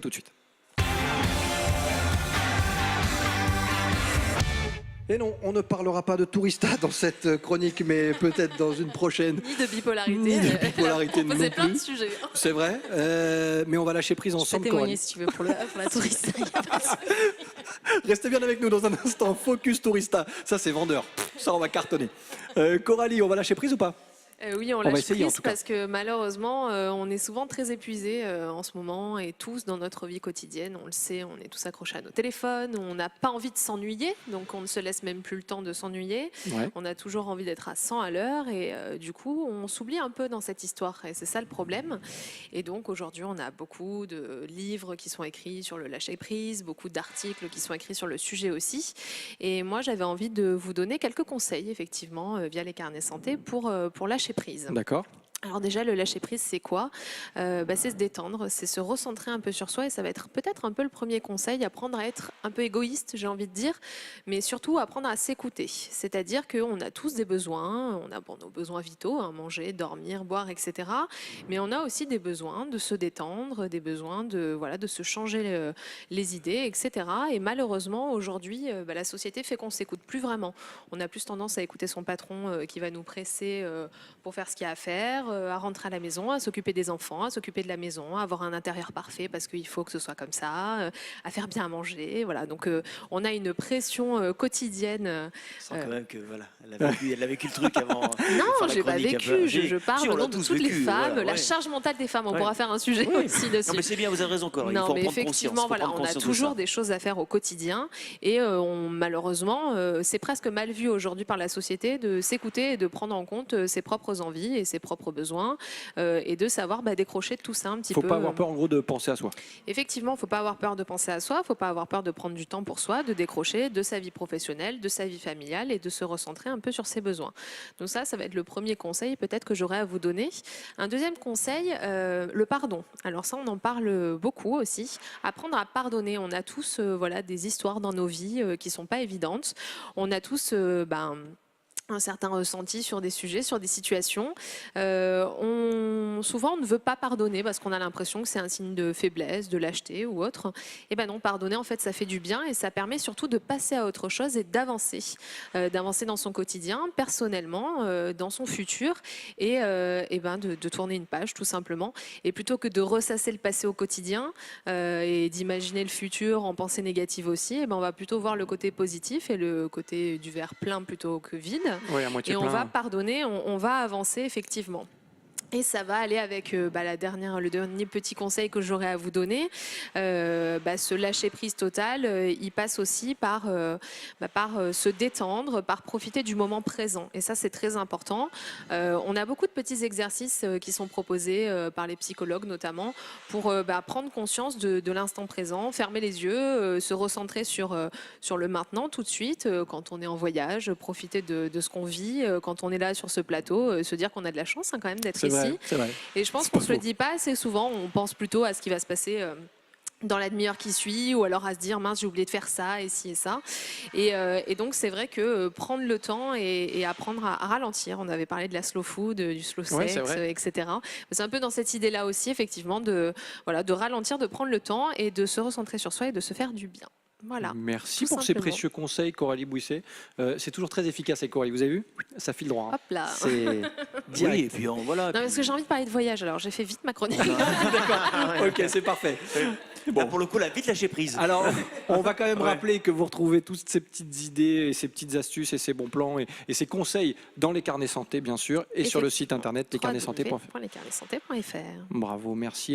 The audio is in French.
Tout de suite. Et non, on ne parlera pas de Tourista dans cette chronique, mais peut-être dans une prochaine. Ni de bipolarité. Ni de bipolarité non C'est plein de plus. sujets. C'est vrai, mais on va lâcher prise Je peux ensemble. témoigner si tu veux pour la touriste. Restez bien avec nous dans un instant. Focus Tourista, ça c'est vendeur. Ça on va cartonner. Coralie, on va lâcher prise ou pas? Oui, on va lâche essayer, en prise tout cas. parce que malheureusement, on est souvent très épuisés en ce moment et tous dans notre vie quotidienne, on le sait, on est tous accrochés à nos téléphones, on n'a pas envie de s'ennuyer, donc on ne se laisse même plus le temps de s'ennuyer. Ouais. On a toujours envie d'être à 100 à l'heure et du coup, on s'oublie un peu dans cette histoire et c'est ça le problème. Et donc aujourd'hui, on a beaucoup de livres qui sont écrits sur le lâcher-prise, beaucoup d'articles qui sont écrits sur le sujet aussi. Et moi, j'avais envie de vous donner quelques conseils, effectivement, via les carnets santé pour lâcher prise. D'accord. Alors déjà, le lâcher-prise, c'est quoi? C'est se détendre, c'est se recentrer un peu sur soi et ça va être peut-être un peu le premier conseil, apprendre à être un peu égoïste, j'ai envie de dire, mais surtout apprendre à s'écouter. C'est-à-dire qu'on a tous des besoins, on a nos besoins vitaux, hein, manger, dormir, boire, etc. Mais on a aussi des besoins de se détendre, des besoins de se changer les idées, etc. Et malheureusement, aujourd'hui, la société fait qu'on ne s'écoute plus vraiment. On a plus tendance à écouter son patron qui va nous presser pour faire ce qu'il y a à faire, à rentrer à la maison, à s'occuper des enfants, à s'occuper de la maison, à avoir un intérieur parfait parce qu'il faut que ce soit comme ça, à faire bien à manger. Voilà. Donc on a une pression quotidienne. Sans quand même que voilà, elle a vécu le truc avant. Non, j'ai pas vécu. Je parle Si, au on nom l'a de tous toutes les vécu, femmes, voilà, la ouais. charge mentale des femmes. On Ouais. pourra faire un sujet aussi dessus. Non mais c'est bien, vous avez raison Coralie. Il Non, faut en mais prendre effectivement, conscience. voilà, on a toujours des choses à faire au quotidien et malheureusement, c'est presque mal vu aujourd'hui par la société de s'écouter et de prendre en compte ses propres envies et ses propres besoins et de savoir décrocher de tout ça un petit Faut peu. pas avoir peur en gros de penser à soi. Effectivement, il ne faut pas avoir peur de penser à soi, il ne faut pas avoir peur de prendre du temps pour soi, de décrocher de sa vie professionnelle, de sa vie familiale et de se recentrer un peu sur ses besoins. Donc ça va être le premier conseil peut-être que j'aurais à vous donner. Un deuxième conseil, le pardon. Alors ça, on en parle beaucoup aussi. Apprendre à pardonner. On a tous des histoires dans nos vies qui ne sont pas évidentes. On a tous un certain ressenti sur des sujets, sur des situations. Souvent, on ne veut pas pardonner parce qu'on a l'impression que c'est un signe de faiblesse, de lâcheté ou autre. Et ben non, pardonner, en fait, ça fait du bien et ça permet surtout de passer à autre chose et d'avancer. D'avancer dans son quotidien, personnellement, dans son futur et de tourner une page, tout simplement. Et plutôt que de ressasser le passé au quotidien et d'imaginer le futur en pensée négative aussi, on va plutôt voir le côté positif et le côté du verre plein plutôt que vide. Ouais, à moitié Et on plein. va pardonner, on va avancer effectivement. Et ça va aller avec le dernier petit conseil que j'aurais à vous donner. Ce lâcher prise total, il passe aussi par se détendre, par profiter du moment présent. Et ça, c'est très important. On a beaucoup de petits exercices qui sont proposés par les psychologues notamment pour prendre conscience de l'instant présent, fermer les yeux, se recentrer sur le maintenant tout de suite, quand on est en voyage, profiter de ce qu'on vit, quand on est là sur ce plateau, se dire qu'on a de la chance quand même d'être ici. C'est vrai. Et je pense C'est qu'on pas ne se le faux. dit pas assez souvent, on pense plutôt à ce qui va se passer dans la demi-heure qui suit, ou alors à se dire mince, j'ai oublié de faire ça et ci et ça. Et donc c'est vrai que prendre le temps et apprendre à ralentir, on avait parlé de la slow food, du slow Ouais, sex, c'est vrai. etc. C'est un peu dans cette idée-là aussi, effectivement, de ralentir, de prendre le temps et de se recentrer sur soi et de se faire du bien. Voilà. Merci tout pour ces simplement. précieux conseils, Coralie Bouisset. C'est toujours très efficace avec Coralie. Vous avez vu? Ça file droit. hein. Hop là. C'est Oui, direct. et puis voilà. Non, parce que j'ai envie de parler de voyage, alors j'ai fait vite ma chronique. Ok, c'est parfait. Là, pour le coup, la vite lâcher prise. Alors, on va quand même Ouais. rappeler que vous retrouvez toutes ces petites idées, et ces petites astuces et ces bons plans et ces conseils dans les carnets santé, bien sûr, et sur le site internet lescarnetssanté.fr. www.lescarnetssanté.fr. Bravo, merci.